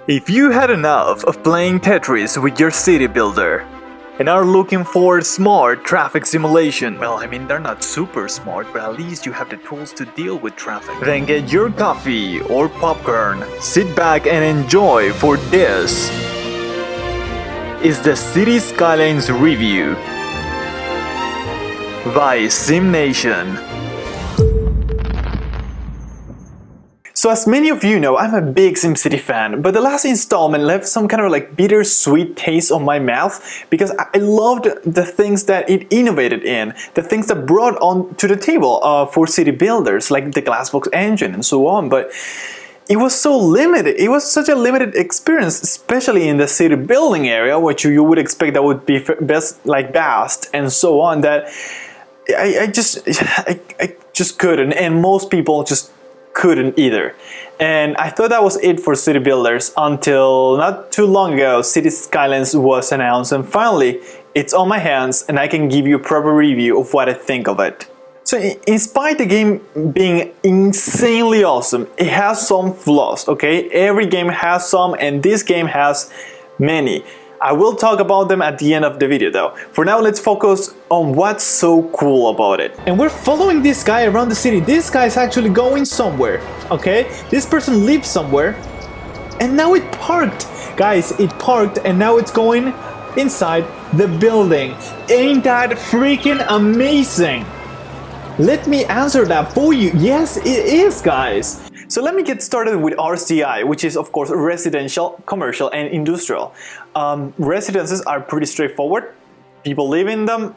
If you had enough of playing Tetris with your city builder and are looking for smart traffic simulation, well, I mean, they're not super smart, but at least you have the tools to deal with traffic. Then get your coffee or popcorn, sit back and enjoy, for this is the City Skylines Review by SimNation. So as many of you know, I'm a big SimCity fan, but the last installment left some kind of like bittersweet taste on my mouth because I loved the things that it innovated in, the things that brought on to the table for city builders, like the Glassbox engine and so on, but it was so limited. It was such a limited experience, especially in the city building area, which you would expect that would be best, like vast and so on, that I just couldn't, and most people just couldn't either. And I thought that was it for city builders until not too long ago City Skylines was announced, and finally it's on my hands and I can give you a proper review of what I think of it. So in spite the game being insanely awesome, it has some flaws, okay? Every game has some, and this game has many. I will talk about them at the end of the video though. For now, let's focus on what's so cool about it. And we're following this guy around the city. This guy is actually going somewhere, okay? This person lives somewhere, and now it parked. Guys, it parked and now it's going inside the building. Ain't that freaking amazing? Let me answer that for you. Yes, it is, guys. So let me get started with RCI, which is of course residential, commercial, and industrial. Residences are pretty straightforward. People live in them.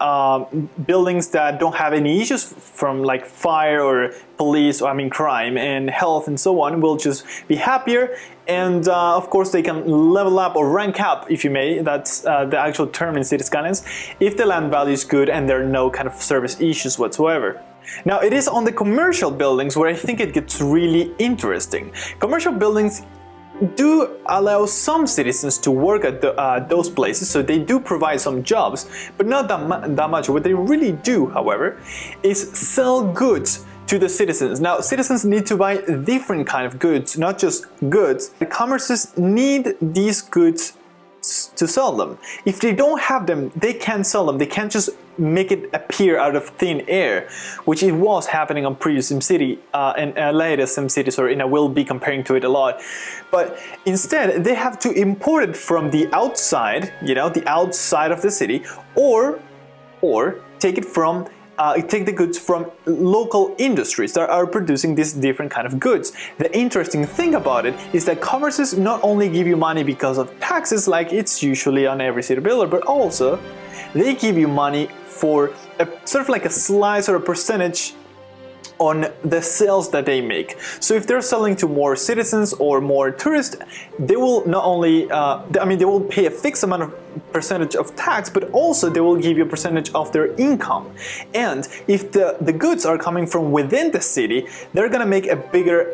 Buildings that don't have any issues from like fire or police, or I mean crime and health and so on, will just be happier. And of course they can level up or rank up, if you may, that's the actual term in City Skylines, if the land value is good and there are no kind of service issues whatsoever. Now it is on the commercial buildings where I think it gets really interesting. Commercial buildings do allow some citizens to work at those places, so they do provide some jobs, but not that much. What they really do, however, is sell goods to the citizens. Now, citizens need to buy different kind of goods, not just goods. The commerces need these goods to sell them. If they don't have them, they can't sell them. They can't just make it appear out of thin air, which it was happening on previous SimCity and latest SimCity, so I will be comparing to it a lot. But instead, they have to import it from the outside, you know, the outside of the city, or take it from take the goods from local industries that are producing these different kind of goods. The interesting thing about it is that commerces not only give you money because of taxes, like it's usually on every city builder, but also they give you money for a sort of like a slice or a percentage on the sales that they make. So if they're selling to more citizens or more tourists, they will not only, they will pay a fixed amount of percentage of tax, but also they will give you a percentage of their income. And if the goods are coming from within the city, they're gonna make a bigger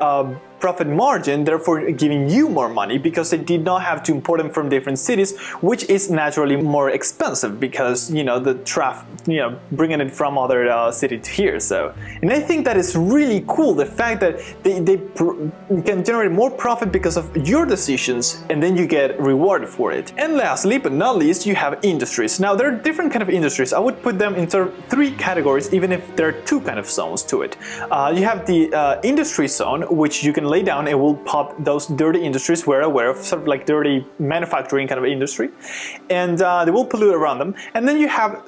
profit margin, therefore giving you more money because they did not have to import them from different cities, which is naturally more expensive because, you know, the traffic, you know, bringing it from other city to here. So, and I think that is really cool, the fact that they can generate more profit because of your decisions, and then you get rewarded for it. And lastly, but not least, you have industries. Now, there are different kind of industries. I would put them into three categories, even if there are two kind of zones to it. You have the industry zone, which you can lay down, it will pop those dirty industries we're aware of, sort of like dirty manufacturing kind of industry, and they will pollute around them. And then you have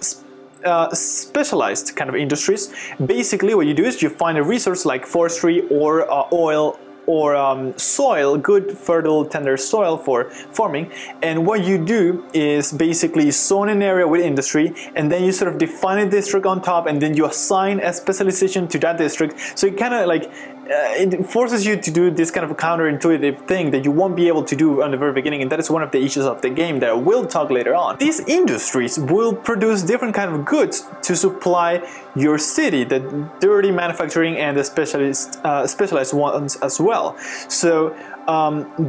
specialized kind of industries. Basically what you do is you find a resource like forestry or oil or soil, good fertile tender soil for farming, and what you do is basically zone an area with industry, and then you sort of define a district on top, and then you assign a specialization to that district. So it kind of like it forces you to do this kind of counterintuitive thing that you won't be able to do on the very beginning, and that is one of the issues of the game that I will talk later on. These industries will produce different kind of goods to supply your city, the dirty manufacturing and the specialized ones as well. So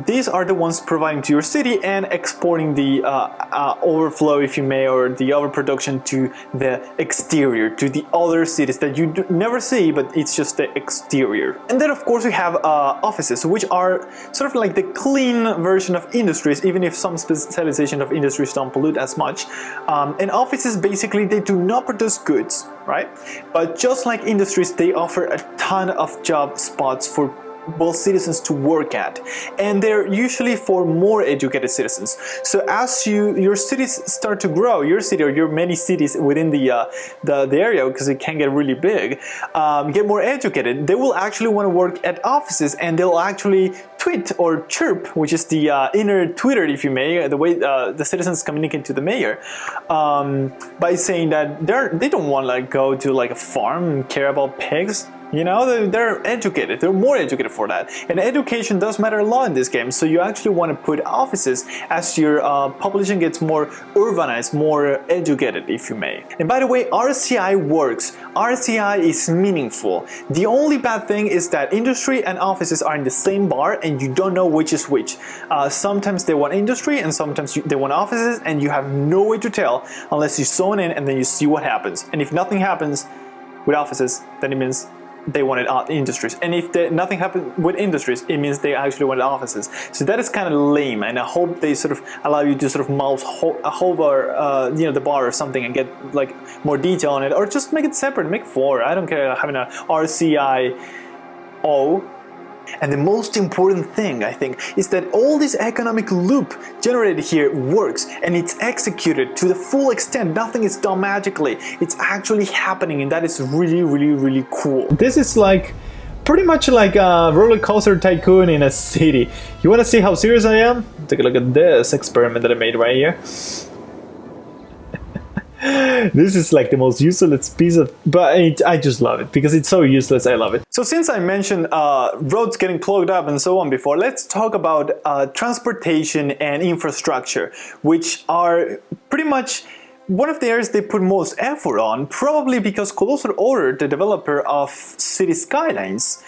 these are the ones providing to your city and exporting the overflow, if you may, or the overproduction to the exterior, to the other cities that you never see, but it's just the exterior. And then of course we have offices, which are sort of like the clean version of industries, even if some specialization of industries don't pollute as much. And offices, basically, they do not produce goods, right? But just like industries, they offer a ton of job spots for both citizens to work at, and they're usually for more educated citizens. So as your cities start to grow, your city or your many cities within the area, because it can get really big, get more educated, they will actually want to work at offices, and they'll actually tweet or chirp, which is the inner Twitter, if you may, the way the citizens communicate to the mayor, by saying that they don't want to go to like a farm and care about pigs. You know, they're educated, they're more educated for that. And education does matter a lot in this game, so you actually want to put offices as your population gets more urbanized, more educated, if you may. And by the way, RCI works. RCI is meaningful. The only bad thing is that industry and offices are in the same bar and you don't know which is which. Sometimes they want industry and sometimes they want offices, and you have no way to tell unless you zone in and then you see what happens. And if nothing happens with offices, then it means they wanted industries, and if nothing happened with industries, it means they actually wanted offices. So that is kind of lame, and I hope they sort of allow you to sort of mouse hover the bar or something and get like more detail on it, or just make it separate, make 4. I don't care having a RCIO. And the most important thing, I think, is that all this economic loop generated here works, and it's executed to the full extent. Nothing is done magically. It's actually happening, and that is really, really, really cool. This is like pretty much like a roller coaster tycoon in a city. You want to see how serious I am? Take a look at this experiment that I made right here. This is like the most useless piece of, but I just love it because it's so useless. I love it. So since I mentioned roads getting clogged up and so on before, let's talk about transportation and infrastructure, which are pretty much one of the areas they put most effort on, probably because Colossal Order, the developer of City Skylines,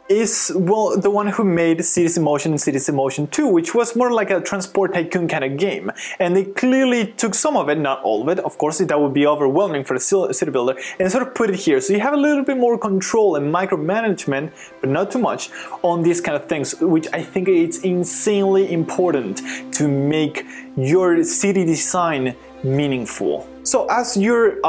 is, well, the one who made Cities in Motion and Cities in Motion 2, which was more like a transport tycoon kind of game. And they clearly took some of it, not all of it, of course, that would be overwhelming for the city builder, and sort of put it here. So you have a little bit more control and micromanagement, but not too much, on these kind of things, which I think it's insanely important to make your city design meaningful. So as your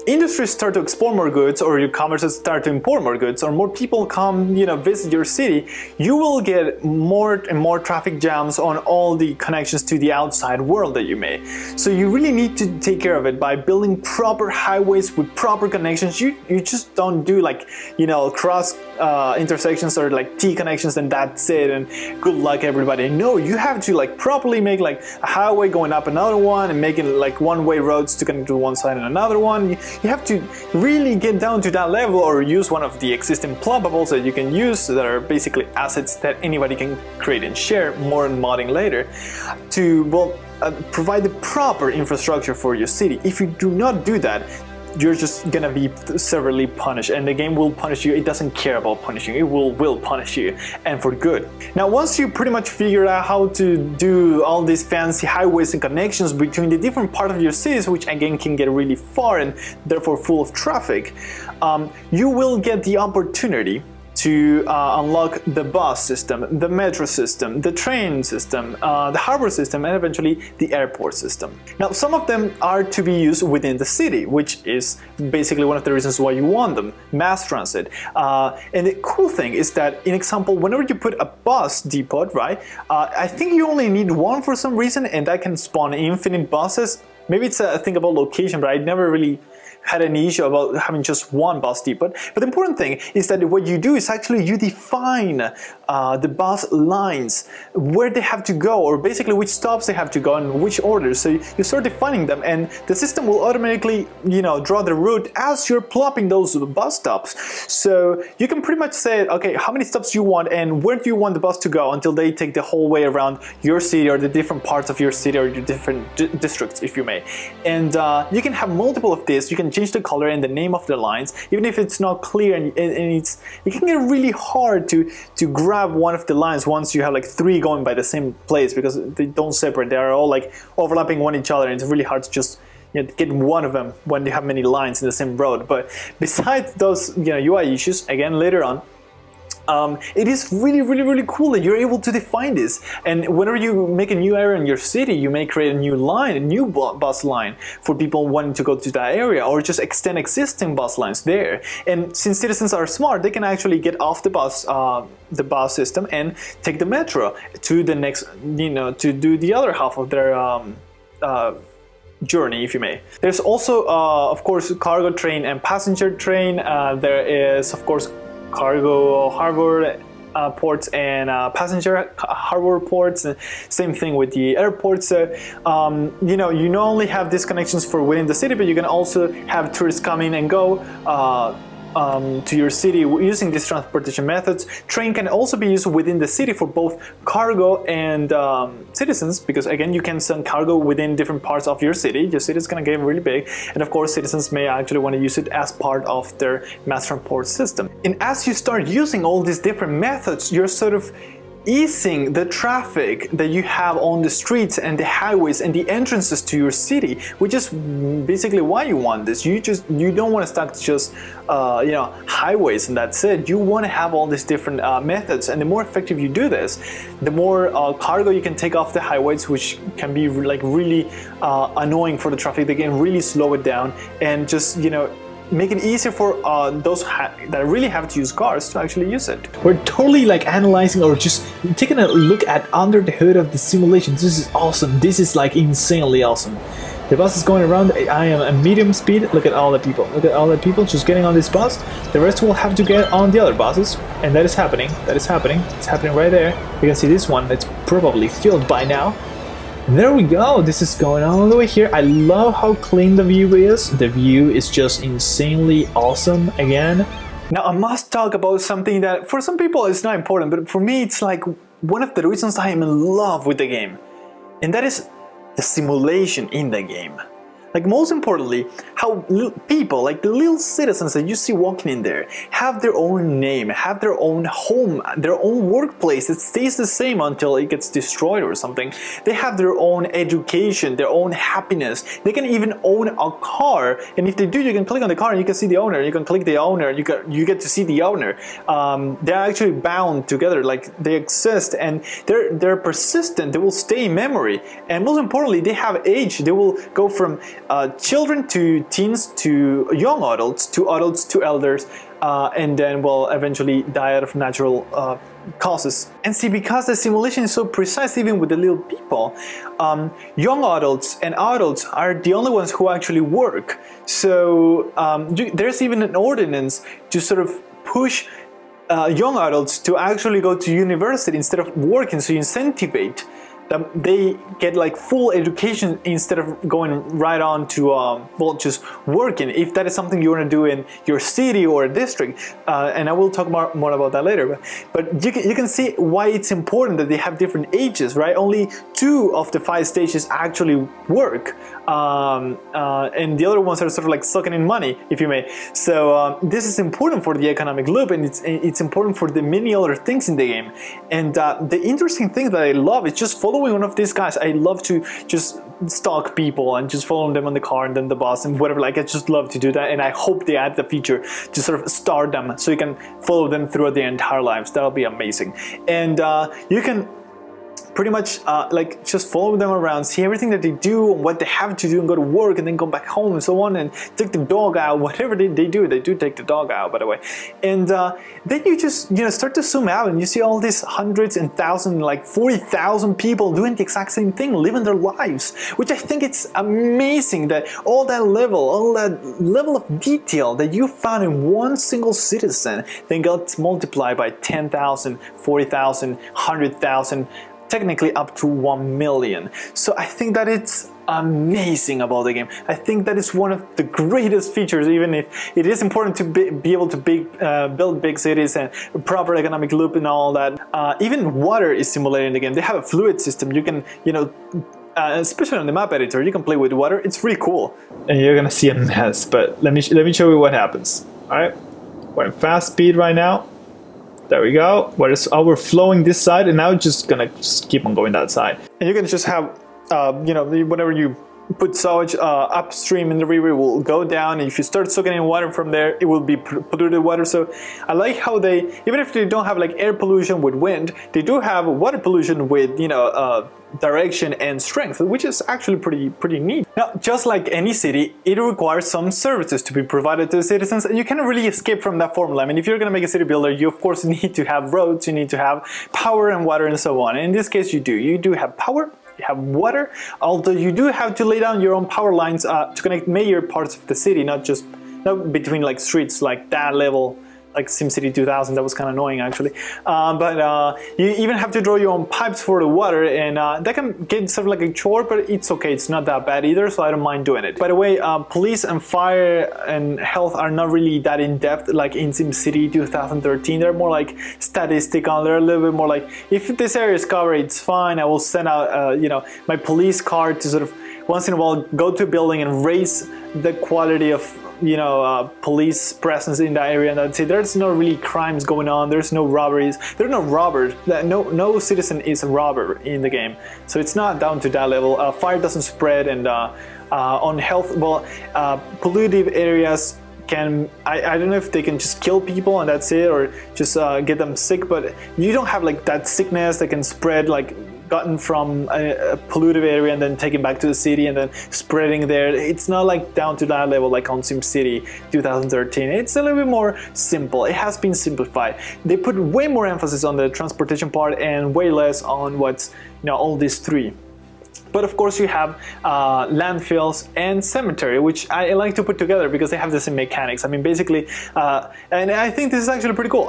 industries start to export more goods, or your commerces start to import more goods, or more people come, visit your city, you will get more and more traffic jams on all the connections to the outside world that you may. So you really need to take care of it by building proper highways with proper connections. You just don't do cross intersections or like T connections and that's it and good luck everybody. No, you have to properly make a highway going up another one and making one-way roads to connect to one side and another one. You have to really get down to that level, or use one of the existing pluggables that you can use that are basically assets that anybody can create and share, more in modding later, to provide the proper infrastructure for your city. If you do not do that, you're just gonna be severely punished, and the game will punish you. It doesn't care about punishing you, it will punish you, and for good. Now, once you pretty much figure out how to do all these fancy highways and connections between the different parts of your cities, which again can get really far and therefore full of traffic, you will get the opportunity to unlock the bus system, the metro system, the train system, the harbor system, and eventually the airport system. Now, some of them are to be used within the city, which is basically one of the reasons why you want them, mass transit. And the cool thing is that, in example, whenever you put a bus depot, right, I think you only need one for some reason, and that can spawn infinite buses. Maybe it's a thing about location, but I never really had any issue about having just one bus depot. But the important thing is that what you do is actually you define the bus lines, where they have to go, or basically which stops they have to go and which order. So you start defining them, and the system will automatically, draw the route as you're plopping those bus stops. So you can pretty much say, okay, how many stops you want and where do you want the bus to go until they take the whole way around your city or the different parts of your city or your different districts, if you may. And you can have multiple of these. You can change the color and the name of the lines, even if it's not clear, and it can get really hard to grab one of the lines once you have like 3 going by the same place, because they don't separate. They are all like overlapping one each other, and it's really hard to just get one of them when you have many lines in the same road. But besides those UI issues, again later on, it is really cool that you're able to define this. And whenever you make a new area in your city, you may create a new line, a new bus line for people wanting to go to that area, or just extend existing bus lines there. And since citizens are smart, they can actually get off the bus system and take the metro to the next, to do the other half of their journey, if you may. There's also, of course, cargo train and passenger train. There is, of course, cargo harbor ports and passenger harbor ports, and same thing with the airports. So you not only have these connections for within the city, but you can also have tourists come in and go to your city using these transportation methods. Train can also be used within the city for both cargo and citizens, because again, you can send cargo within different parts of your city. Your city is going to get really big, and of course citizens may actually want to use it as part of their mass transport system. And as you start using all these different methods, you're sort of easing the traffic that you have on the streets and the highways and the entrances to your city, which is basically why you want this. You don't want to stuck just highways and that's it. You want to have all these different methods, and the more effective you do this, the more cargo you can take off the highways, which can be like really annoying for the traffic. They can really slow it down, and just make it easier for those that really have to use cars to actually use it. We're totally like analyzing or just taking a look at under the hood of the simulation. This is awesome. This is like insanely awesome. The bus is going around. I am at medium speed. Look at all the people. Look at all the people just getting on this bus. The rest will have to get on the other buses, and that is happening. That is happening. It's happening right there. You can see this one. It's probably filled by now. There we go, this is going all the way here. I love how clean the view is. The view is just insanely awesome again. Now I must talk about something that for some people it's not important, but for me it's like one of the reasons I am in love with the game. And that is the simulation in the game. Like, most importantly, how people, like the little citizens that you see walking in there, have their own name, have their own home, their own workplace. It stays the same until it gets destroyed or something. They have their own education, their own happiness. They can even own a car, and if they do, you can click on the car and you can see the owner. You can click the owner, you get to see the owner. They're actually bound together, like they exist, and they're persistent. They will stay in memory, and most importantly, they have age. They will go from children to teens to young adults to elders, and then will eventually die out of natural causes. And see, because the simulation is so precise, even with the little people, young adults and adults are the only ones who actually work. So there's even an ordinance to sort of push young adults to actually go to university instead of working, so you incentivate that they get like full education instead of going right on to just working, if that is something you want to do in your city or a district, and I will talk more about that later. But you can see why it's important that they have different ages, right? Only 2 of the 5 stages actually work, and the other ones are sort of like sucking in money, if you may. So this is important for the economic loop, and it's important for the many other things in the game. And the interesting thing that I love is just following one of these guys. I love to just stalk people and just follow them on the car and then the bus and whatever. Like, I just love to do that, and I hope they add the feature to sort of star them so you can follow them throughout their entire lives. That'll be amazing. And you can pretty much like just follow them around, see everything that they do and what they have to do, and go to work and then go back home and so on, and take the dog out, whatever they do. They do take the dog out, by the way. And then you just start to zoom out and you see all these hundreds and thousands, like 40,000 people doing the exact same thing, living their lives, which I think it's amazing that all that level of detail that you found in one single citizen then got multiplied by 10,000, 40,000, 100,000, technically up to 1 million. So I think that it's amazing about the game. I think that is one of the greatest features, even if it is important to be able to build big cities and proper economic loop and all that. Even water is simulated in the game. They have a fluid system. You can especially on the map editor, you can play with water. It's really cool. And you're gonna see a mess, but let me show you what happens. All right, we're in fast speed right now. There we go. We're flowing this side, and now it's just gonna keep on going that side. And you can just have, you know, whenever you put sewage upstream in the river, it will go down, and if you start soaking in water from there, it will be polluted water. So I like how they, even if they don't have like air pollution with wind, they do have water pollution with, you know, direction and strength, which is actually pretty neat. Now, just like any city, it requires some services to be provided to the citizens, and you cannot really escape from that formula. I mean, if you're going to make a city builder, you of course need to have roads, you need to have power and water and so on. And in this case, you do have power, you have water, although you do have to lay down your own power lines to connect major parts of the city, not between like streets like that level, like SimCity 2000. That was kind of annoying actually. But you even have to draw your own pipes for the water, and that can get sort of like a chore, but it's okay. It's not that bad either, so I don't mind doing it. By the way, police and fire and health are not really that in depth like in SimCity 2013. They're more like statistical. They're a little bit more like, if this area is covered, it's fine. I will send out you know, my police car to sort of once in a while go to a building and raise the quality of, you know, police presence in that area, and that's it. There's no really crimes going on. There's no robberies. There are no robbers. No citizen is a robber in the game, so it's not down to that level. Fire doesn't spread, and on health, well, pollutive areas can, I don't know if they can just kill people and that's it, or just get them sick, but you don't have like that sickness that can spread, like gotten from a polluted area and then taken back to the city and then spreading there. It's not like down to that level like on SimCity 2013. It's a little bit more simple. It has been simplified. They put way more emphasis on the transportation part and way less on what's, you know, all these three. But of course you have landfills and cemetery, which I like to put together because they have the same mechanics. I mean, basically, and I think this is actually pretty cool.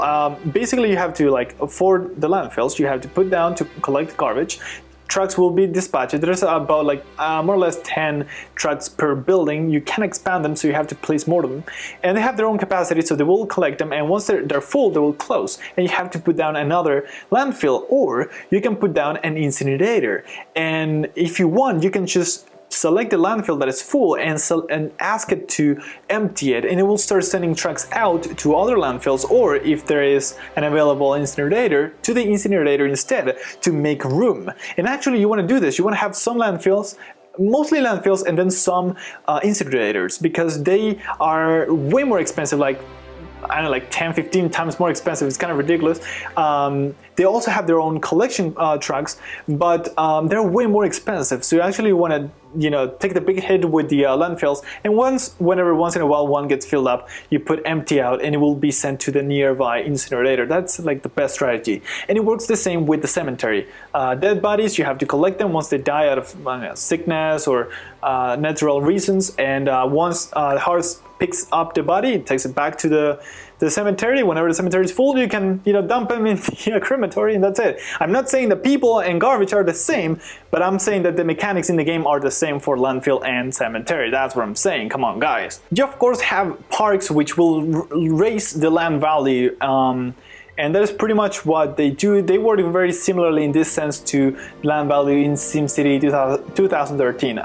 Basically, you have to, like, for the landfills, you have to put down to collect garbage. Trucks will be dispatched. There's about like more or less 10 trucks per building. You can expand them, so you have to place more of them. And they have their own capacity, so they will collect them. And once they're full, they will close. And you have to put down another landfill, or you can put down an incinerator. And if you want, you can just select the landfill that is full and ask it to empty it, and it will start sending trucks out to other landfills, or if there is an available incinerator, to the incinerator instead to make room. And actually you want to do this. You want to have some landfills, mostly landfills, and then some incinerators, because they are way more expensive, like I don't know, like 10-15 times more expensive. It's kind of ridiculous. They also have their own collection trucks, but they're way more expensive. So you actually want to, you know, take the big hit with the landfills, and once in a while one gets filled up, you put empty out, and it will be sent to the nearby incinerator. That's like the best strategy. And it works the same with the cemetery. Dead bodies, you have to collect them once they die out of sickness or natural reasons, and once the hearse picks up the body, it takes it back to the cemetery. Whenever the cemetery is full, you can, you know, dump them in the crematory, and that's it. I'm not saying that people and garbage are the same, but I'm saying that the mechanics in the game are the same for landfill and cemetery. That's what I'm saying. Come on, guys. You of course have parks which will raise the land value, and that is pretty much what they do. They work very similarly in this sense to land value in SimCity 2013.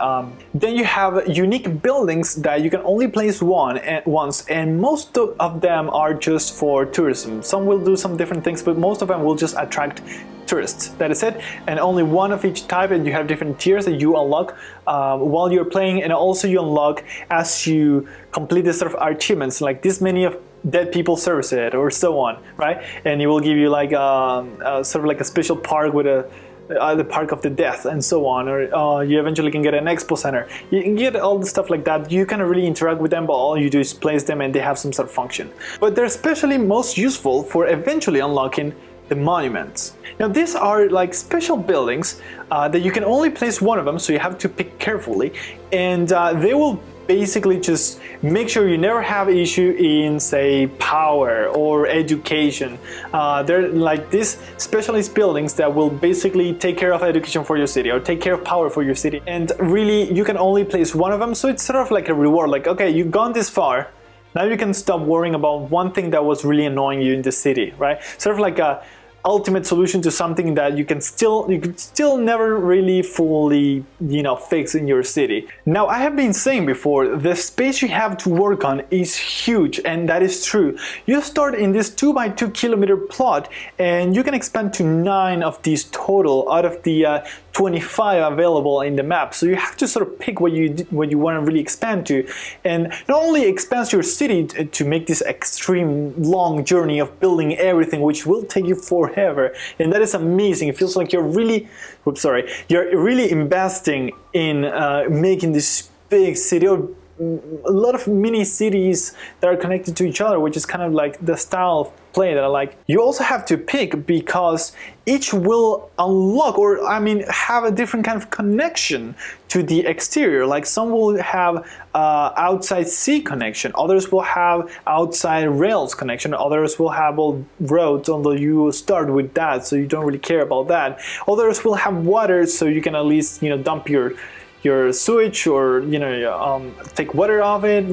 Then you have unique buildings that you can only place once, and most of them are just for tourism. Some will do some different things, but most of them will just attract tourists. That is it, and only one of each type, and you have different tiers that you unlock while you're playing, and also you unlock as you complete the sort of achievements, like this many of dead people service it, or so on, right? And it will give you like sort of like a special park with the park of the death and so on, or you eventually can get an expo center. You can get all the stuff like that. You can really interact with them, but all you do is place them and they have some sort of function. But they're especially most useful for eventually unlocking the monuments. Now these are like special buildings that you can only place one of them, so you have to pick carefully, and they will basically just make sure you never have issue in, say, power or education. They're like these specialist buildings that will basically take care of education for your city or take care of power for your city, and really you can only place one of them, so it's sort of like a reward, like, okay, you've gone this far, now you can stop worrying about one thing that was really annoying you in the city, right? Sort of like ultimate solution to something that you could still never really fully, fix in your city. Now, I have been saying before, the space you have to work on is huge, and that is true. You start in this 2 by 2 kilometer plot, and you can expand to 9 of these total out of the 25 available in the map. So you have to sort of pick what you want to really expand to, and not only expands your city to make this extreme long journey of building everything, which will take you forever, and that is amazing. It feels like you're really, you're really investing in making this big city, or a lot of mini cities that are connected to each other, which is kind of like the style of play that I like. You also have to pick because each will unlock, or have a different kind of connection to the exterior. Like some will have outside sea connection, others will have outside rails connection, others will have all roads, although you start with that, so you don't really care about that. Others will have water, so you can at least dump your sewage, or take water off it.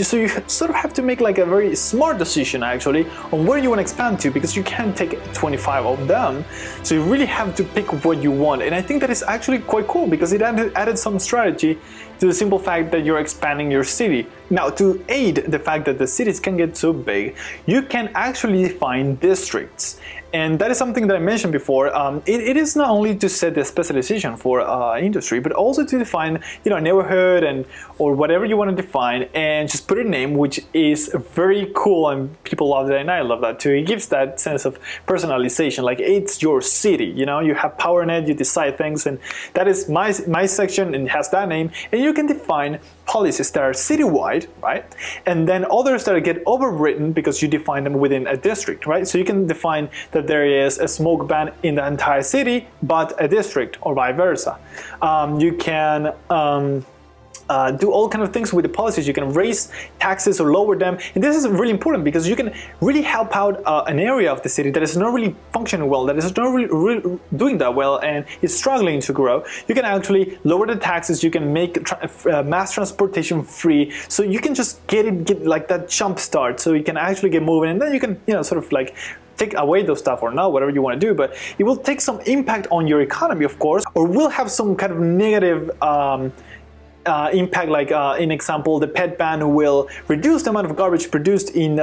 So you sort of have to make like a very smart decision actually on where you want to expand to, because you can't take 25 of them. So you really have to pick what you want, and I think that is actually quite cool because it added some strategy to the simple fact that you're expanding your city. Now, to aid the fact that the cities can get so big, you can actually define districts. And that is something that I mentioned before. It is not only to set the specialization for industry, but also to define, a neighborhood or whatever you want to define, and just put a name, which is very cool, and people love that, and I love that too. It gives that sense of personalization, like it's your city. You have power in it, you decide things, and that is my section, and it has that name. And you can define policies that are citywide, right? And then others that get overwritten because you define them within a district, right? So you can define that there is a smoke ban in the entire city, but a district, or vice versa. You can do all kind of things with the policies. You can raise taxes or lower them, and this is really important because you can really help out an area of the city that is not really functioning well, that is not really doing that well, and is struggling to grow. You can actually lower the taxes. You can make mass transportation free, so you can just get like that jump start, so you can actually get moving, and then you can sort of like take away those stuff or not, whatever you want to do, but it will take some impact on your economy, of course, or will have some kind of negative impact, like in example, the pet ban will reduce the amount of garbage produced in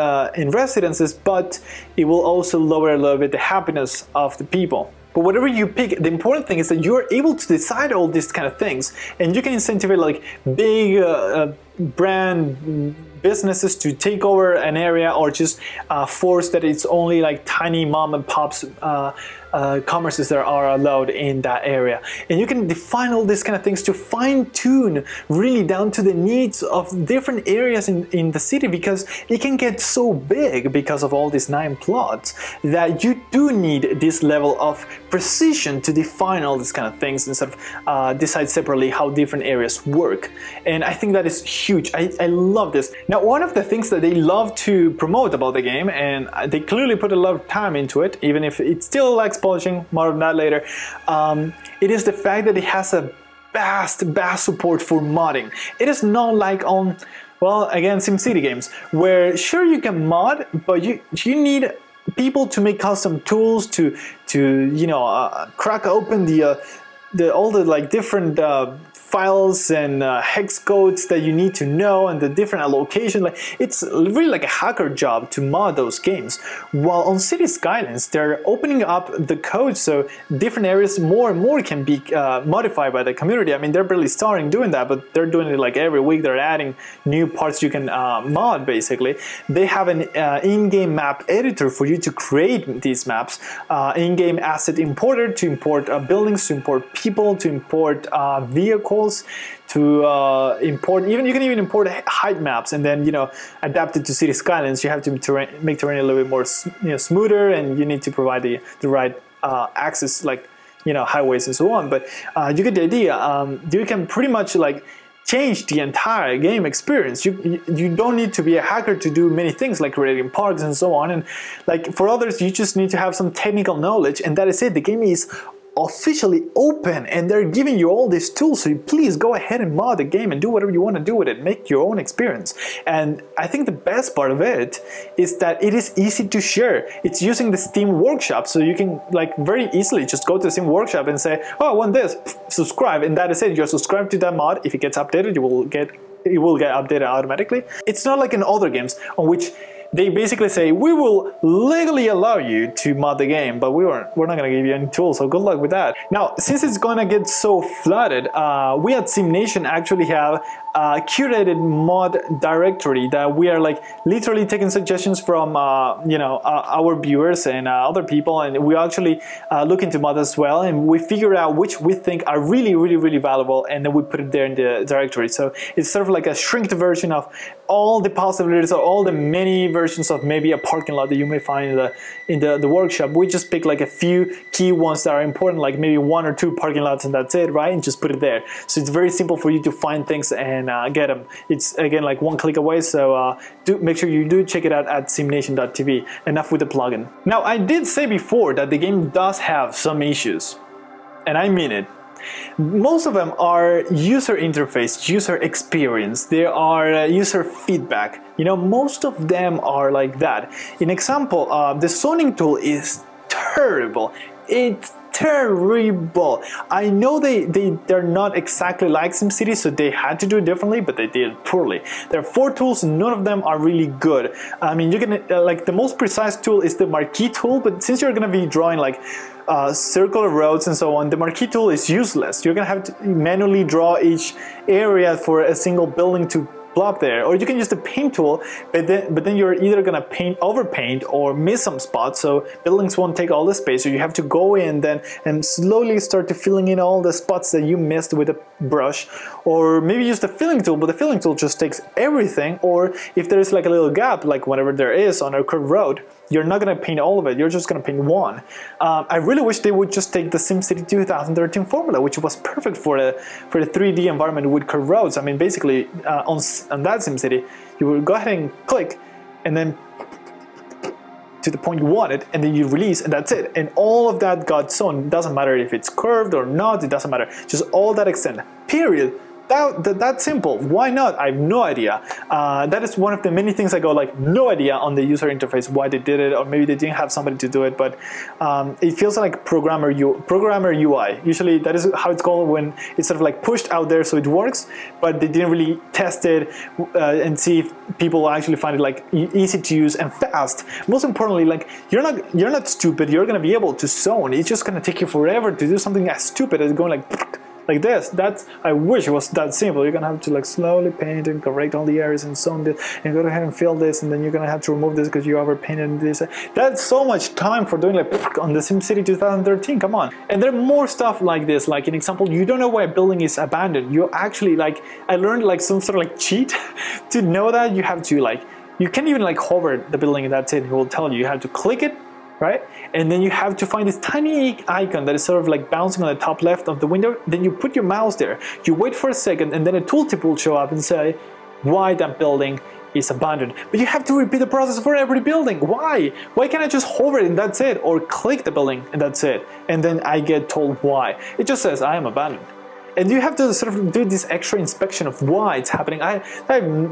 residences, but it will also lower a little bit the happiness of the people. But whatever you pick, the important thing is that you're able to decide all these kind of things, and you can incentivize like big brand businesses to take over an area, or just force that it's only like tiny mom and pops commerces that are allowed in that area. And you can define all these kind of things to fine tune really down to the needs of different areas in the city, because it can get so big because of all these 9 plots that you do need this level of precision to define all these kind of things and sort of decide separately how different areas work. And I think that is huge. I love this. Now, one of the things that they love to promote about the game, and they clearly put a lot of time into it, even if it still lacks polishing, more of that later, it is the fact that it has a vast support for modding. It is not like on, well, again, SimCity games, where sure you can mod, but you need people to make custom tools to crack open all the like different files and hex codes that you need to know, and the different allocation. Like, it's really like a hacker job to mod those games. While on City Skylines, they're opening up the code so different areas more and more can be modified by the community. I mean, they're barely starting doing that, but they're doing it like every week. They're adding new parts you can mod, basically. They have an in-game map editor for you to create these maps, in-game asset importer to import buildings, to import people, to import vehicles, to import, you can even import height maps, and then adapt it to City Skylines. You have to make terrain a little bit more smoother, and you need to provide the right access, like highways and so on. But you get the idea. You can pretty much like change the entire game experience. You don't need to be a hacker to do many things like creating parks and so on. And like for others, you just need to have some technical knowledge, and that is it. The game is officially open and they're giving you all these tools, so please go ahead and mod the game and do whatever you want to do with it, make your own experience. And I think the best part of it is that it is easy to share. It's using the Steam Workshop, so you can like very easily just go to the Steam Workshop and say, oh, I want this, subscribe, and that is it. You're subscribed to that mod. If it gets updated, it will get updated automatically. It's not like in other games on which they basically say, we will legally allow you to mod the game, but we're not going to give you any tools, so good luck with that. Now, since it's going to get so flooded, we at SimNation actually have a curated mod directory that we are like literally taking suggestions from our viewers and other people, and we actually look into mods as well, and we figure out which we think are really valuable, and then we put it there in the directory. So it's sort of like a shrinked version of all the possibilities, or all the many versions of maybe a parking lot that you may find in the workshop. We just pick like a few key ones that are important, like maybe 1 or 2 parking lots, and that's it, right? And just put it there. So it's very simple for you to find things and get them. It's again like one click away, so make sure you do check it out at simnation.tv. Enough with the plugin. Now, I did say before that the game does have some issues, and I mean it. Most of them are user interface, user experience. They are user feedback. You know, most of them are like that. In example, the zoning tool is terrible. It's terrible. I know they're not exactly like SimCity, so they had to do it differently, but they did it poorly. There are 4 tools, none of them are really good. I mean, you can like the most precise tool is the marquee tool, but since you're gonna be drawing like circular roads and so on, the marquee tool is useless. You're gonna have to manually draw each area for a single building to plop there, or you can use the paint tool, but then you're either gonna overpaint or miss some spots, so buildings won't take all the space, so you have to go in then and slowly start to filling in all the spots that you missed with a brush, or maybe use the filling tool, but the filling tool just takes everything. Or if there's like a little gap, like whenever there is on a curved road, you're not gonna paint all of it, you're just gonna paint one. I really wish they would just take the SimCity 2013 formula, which was perfect for the 3D environment with curved roads. I mean, basically on that SimCity, you would go ahead and click, and then to the point you want it, and then you release, and that's it. And all of that got zoned. It doesn't matter if it's curved or not, it doesn't matter. Just all that extent, period. That's simple. Why not? I have no idea. That is one of the many things I go like no idea on the user interface why they did it, or maybe they didn't have somebody to do it. But it feels like programmer UI. Usually that is how it's called when it's sort of like pushed out there so it works, but they didn't really test it and see if people actually find it like easy to use and fast. Most importantly, like you're not stupid. You're gonna be able to zone. It's just gonna take you forever to do something as stupid as going like this. I wish it was that simple. You're gonna have to like slowly paint and correct all the areas and zone this, and go ahead and fill this, and then you're gonna have to remove this because you overpainted this. That's so much time for doing like on the SimCity 2013. Come on. And there are more stuff like this. Like an example, you don't know why a building is abandoned. You actually like I learned like some sort of like cheat to know that you have to like you can't even like hover the building and that's it. It will tell you have to click it. Right? And then you have to find this tiny icon that is sort of like bouncing on the top left of the window. Then you put your mouse there, you wait for a second, and then a tooltip will show up and say why that building is abandoned. But you have to repeat the process for every building. Why? Why can't I just hover it and that's it? Or click the building and that's it? And then I get told why. It just says I am abandoned. And you have to sort of do this extra inspection of why it's happening.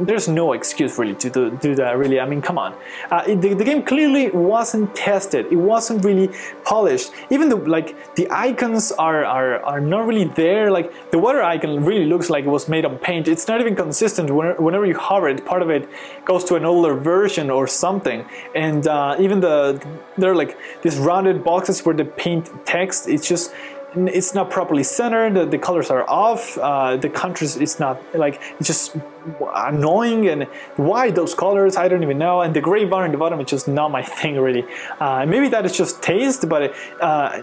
There's no excuse really to do that, really. I mean, come on. The game clearly wasn't tested. It wasn't really polished. Even though like the icons are not really there. Like the water icon really looks like it was made on paint. It's not even consistent. Whenever you hover it, part of it goes to an older version or something. And even there are like these rounded boxes where the paint text, it's not properly centered, the colors are off, the contrast is not like, it's just annoying, and why those colors, I don't even know, and the gray bar in the bottom is just not my thing really. Maybe that is just taste, but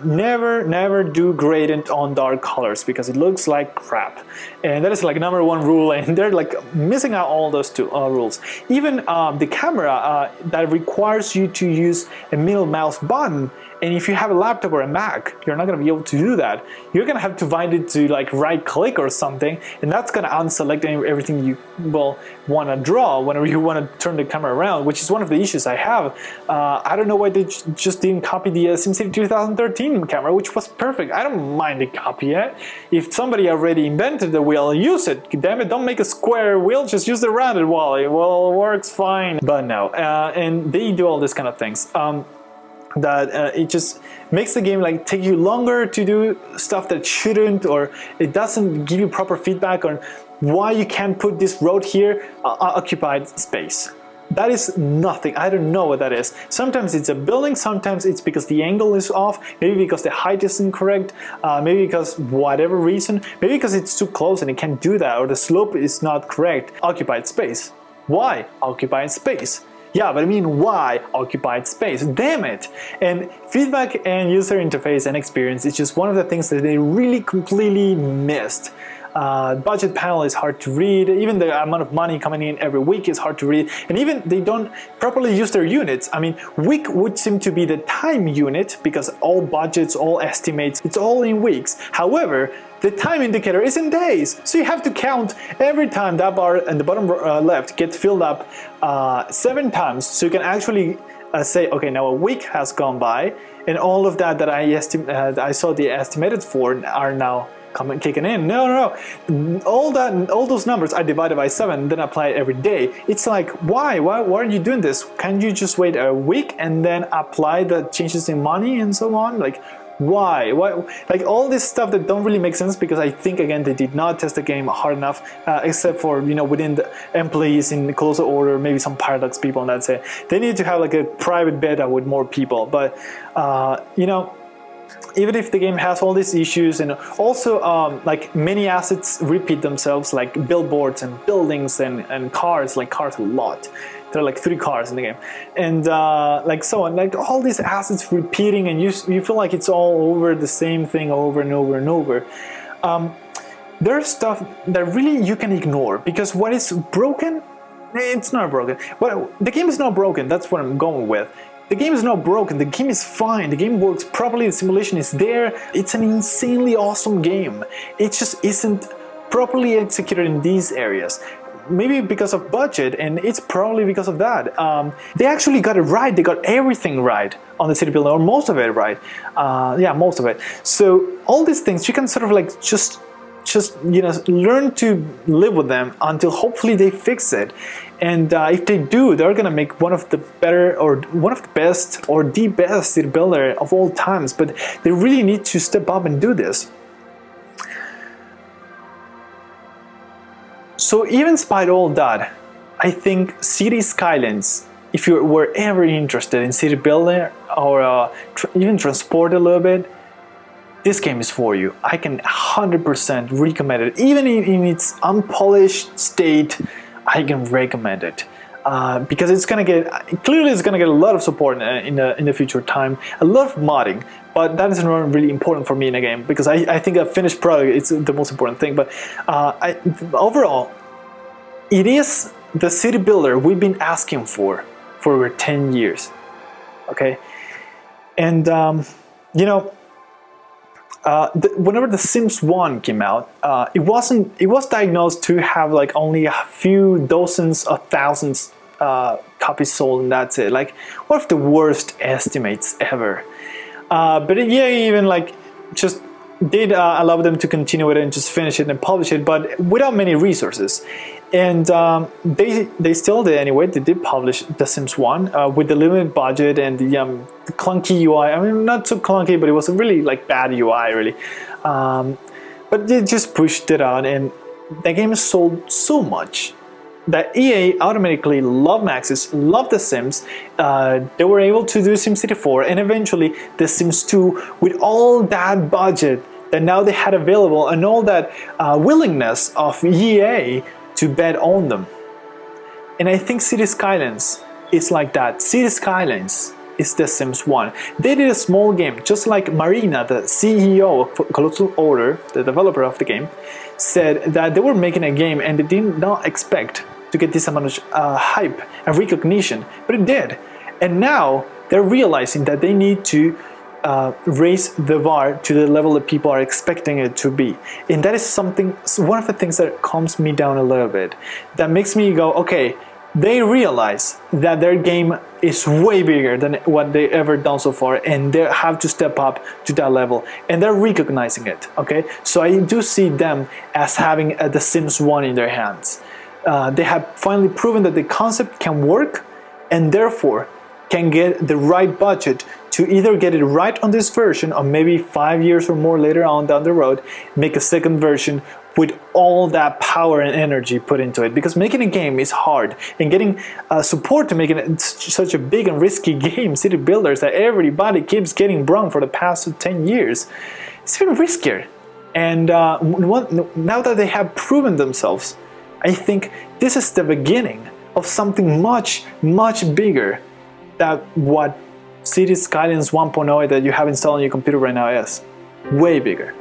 never do gradient on dark colors because it looks like crap. And that is like #1 rule, and they're like missing out all those two rules. Even the camera that requires you to use a middle mouse button, And if you have a laptop or a Mac, you're not going to be able to do that. You're going to have to find it to like right click or something, and that's going to unselect everything you want to draw whenever you want to turn the camera around, which is one of the issues I have. I don't know why they just didn't copy the SimCity 2013 camera, which was perfect. I don't mind the copy it. If somebody already invented the wheel, use it. Damn it, don't make a square wheel, just use the rounded wall. It works fine. But no, and they do all this kind of things. It just makes the game like take you longer to do stuff that shouldn't, or it doesn't give you proper feedback on why you can't put this road here, occupied space. That is nothing. I don't know what that is. Sometimes it's a building, sometimes it's because the angle is off, maybe because the height is incorrect, maybe because whatever reason, maybe because it's too close and it can't do that, or the slope is not correct. Occupied space. Why occupied space? Yeah, but I mean, why occupied space? Damn it! And feedback and user interface and experience is just one of the things that they really completely missed. Budget panel is hard to read, even the amount of money coming in every week is hard to read, and even they don't properly use their units. I mean, week would seem to be the time unit because all budgets, all estimates, it's all in weeks. However, the time indicator is in days, so you have to count every time that bar in the bottom left gets filled up 7 times, so you can actually say, okay, now a week has gone by, and all of that I saw the estimated for are now kicking in. No. All those numbers are divided by 7, then apply it every day. It's like, why are you doing this? Can't you just wait a week and then apply the changes in money and so on? Like, why? Like all this stuff that don't really make sense, because I think again they did not test the game hard enough, except for within the employees in closer order, maybe some Paradox people, and that's it. They need to have like a private beta with more people, but even if the game has all these issues, and also like many assets repeat themselves, like billboards and buildings and cars, like cars a lot. There are like 3 cars in the game, and like so on, like all these assets repeating, and you feel like it's all over the same thing over and over and over. There's stuff that really you can ignore, because what is broken, it's not broken. Well, the game is not broken, that's what I'm going with. The game is not broken, the game is fine, the game works properly, the simulation is there, it's an insanely awesome game. It just isn't properly executed in these areas. Maybe because of budget, and it's probably because of that. They actually got it right, they got everything right on the city builder, or most of it right. Yeah, most of it. So all these things, you can sort of like just learn to live with them until hopefully they fix it. And if they do, they're gonna make one of the better, or one of the best, or the best city builder of all times. But they really need to step up and do this. So even despite all that, I think City Skylines, if you were ever interested in city building or even transport a little bit, this game is for you. I can 100% recommend it. Even in its unpolished state, I can recommend it. Because it's gonna get a lot of support in the future time, a lot of modding, but that is not really important for me in a game, because I think a finished product is the most important thing. But overall, it is the city builder we've been asking for over 10 years. Okay, and whenever The Sims 1 came out, it was diagnosed to have like only a few dozens of thousands copies sold, and that's it. Like one of the worst estimates ever. But yeah, even like just did allow them to continue it and just finish it and publish it, but without many resources. And they still did anyway. They did publish The Sims 1 with the limited budget and the clunky UI. I mean, not so clunky, but it was a really like bad UI, really. But they just pushed it out, and the game sold so much that EA automatically loved Maxis, loved The Sims. They were able to do SimCity 4 and eventually The Sims 2 with all that budget that now they had available, and all that willingness of EA to bet on them. And I think City Skylines is like that. City Skylines is The Sims 1. They did a small game, just like Marina, the CEO of Colossal Order, the developer of the game, said that they were making a game and they did not expect to get this amount of hype and recognition, but it did. And now they're realizing that they need to raise the bar to the level that people are expecting it to be. And that is one of the things that calms me down a little bit. That makes me go, okay, they realize that their game is way bigger than what they ever done so far, and they have to step up to that level, and they're recognizing it. Okay, so I do see them as having The Sims 1 in their hands. They have finally proven that the concept can work, and therefore can get the right budget to either get it right on this version, or maybe 5 years or more later on down the road, make a second version with all that power and energy put into it. Because making a game is hard, and getting support to making it such a big and risky game, city builders that everybody keeps getting wrong for the past 10 years, it's even riskier. And now that they have proven themselves, I think this is the beginning of something much, much bigger than what Cities Skylines 1.0 that you have installed on your computer right now is. Way bigger.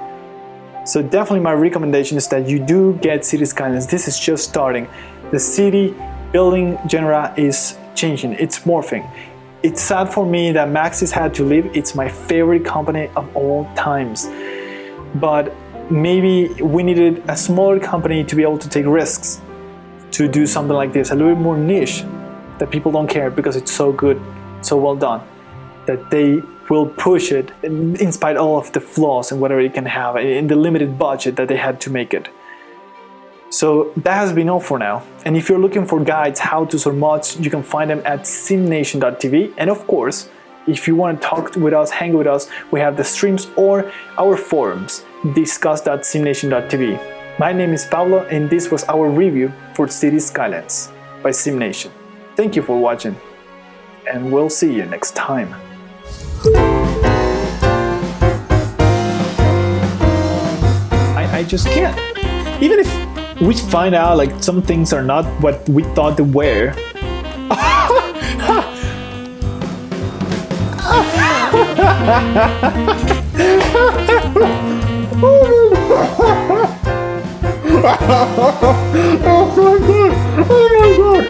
So definitely my recommendation is that you do get Cities Skylines. This is just starting. The city building genre is changing. It's morphing. It's sad for me that Maxis had to leave. It's my favorite company of all times. But maybe we needed a smaller company to be able to take risks, to do something like this, a little bit more niche, that people don't care because it's so good, so well done, that they will push it in spite of all of the flaws and whatever it can have in the limited budget that they had to make it. So that has been all for now. And if you're looking for guides, how-tos or mods, you can find them at SimNation.tv. And of course, if you want to talk with us, hang with us, we have the streams or our forums, discuss.simnation.tv. My name is Pablo, and this was our review for Cities Skylines by SimNation. Thank you for watching, and we'll see you next time. I just can't. Even if we find out like some things are not what we thought they were. Oh my god! Oh my god!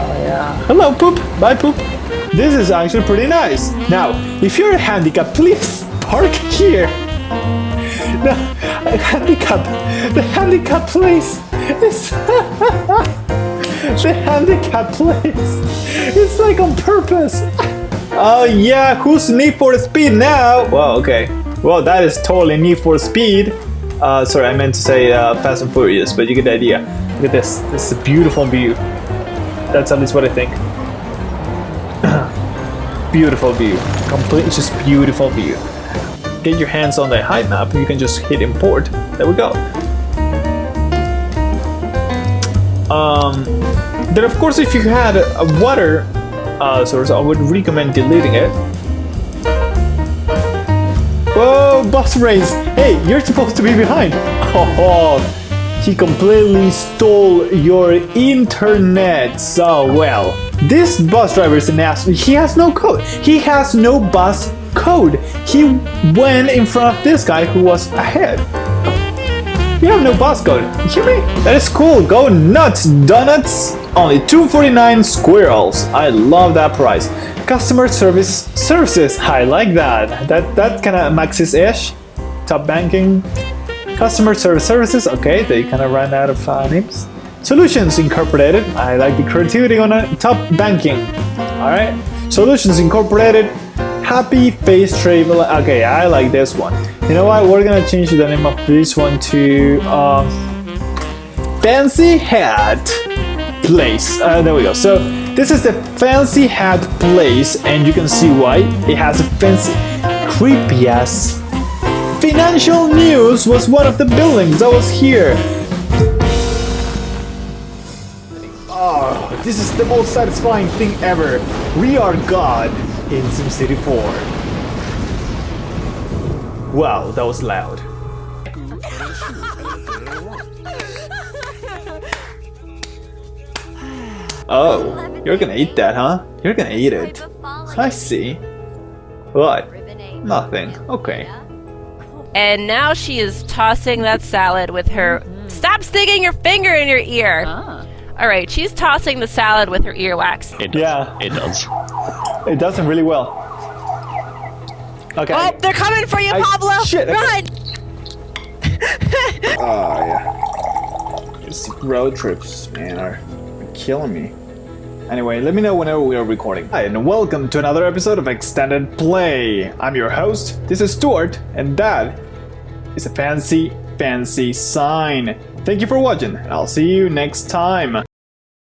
Oh yeah. Hello, Poop. Bye, Poop. This is actually pretty nice. Now, if you're handicapped, please park here. The handicap place is the handicap place. It's like on purpose. Oh yeah, who's Need for Speed now? Well, okay. Well, that is totally Need for Speed. Sorry, I meant to say Fast and Furious, but you get the idea. Look at this. This is a beautiful view. That's at least what I think. Beautiful view. Complete, just beautiful view. Get your hands on the height map, you can just hit import. There we go. Then of course if you had a water source, I would recommend deleting it. Whoa, bus race! Hey, you're supposed to be behind! Oh, he completely stole your internet so well. This bus driver is an ass. He has no code. He has no bus code. He went in front of this guy who was ahead. You have no bus code. You hear me? That is cool. Go nuts, donuts. Only $2.49 squirrels. I love that price. Customer services. I like that. That kind of Maxis-ish. Top banking. Customer services. Okay, they kind of ran out of names. Solutions Incorporated. I like the creativity on it. Top banking. All right. Solutions Incorporated. Happy Face Travel. Okay, I like this one. You know what? We're gonna change the name of this one to Fancy Hat Place. There we go. So this is the Fancy Hat Place, and you can see why it has a fancy, creepy ass. Financial News was one of the buildings that was here. Oh, this is the most satisfying thing ever. We are God in SimCity 4. Wow, that was loud. Oh, you're gonna eat that, huh? You're gonna eat it. I see. What? Nothing. Okay. And now she is tossing that salad with her... Stop sticking your finger in your ear! Alright, she's tossing the salad with her earwax. It does. Yeah. It does. It doesn't really well. Okay. Oh, they're coming for you, Pablo! Shit, okay. Run! Oh, yeah. These road trips, man, are killing me. Anyway, let me know whenever we are recording. Hi, and welcome to another episode of Extended Play. I'm your host, this is Stuart, and that is a fancy, fancy sign. Thank you for watching, and I'll see you next time.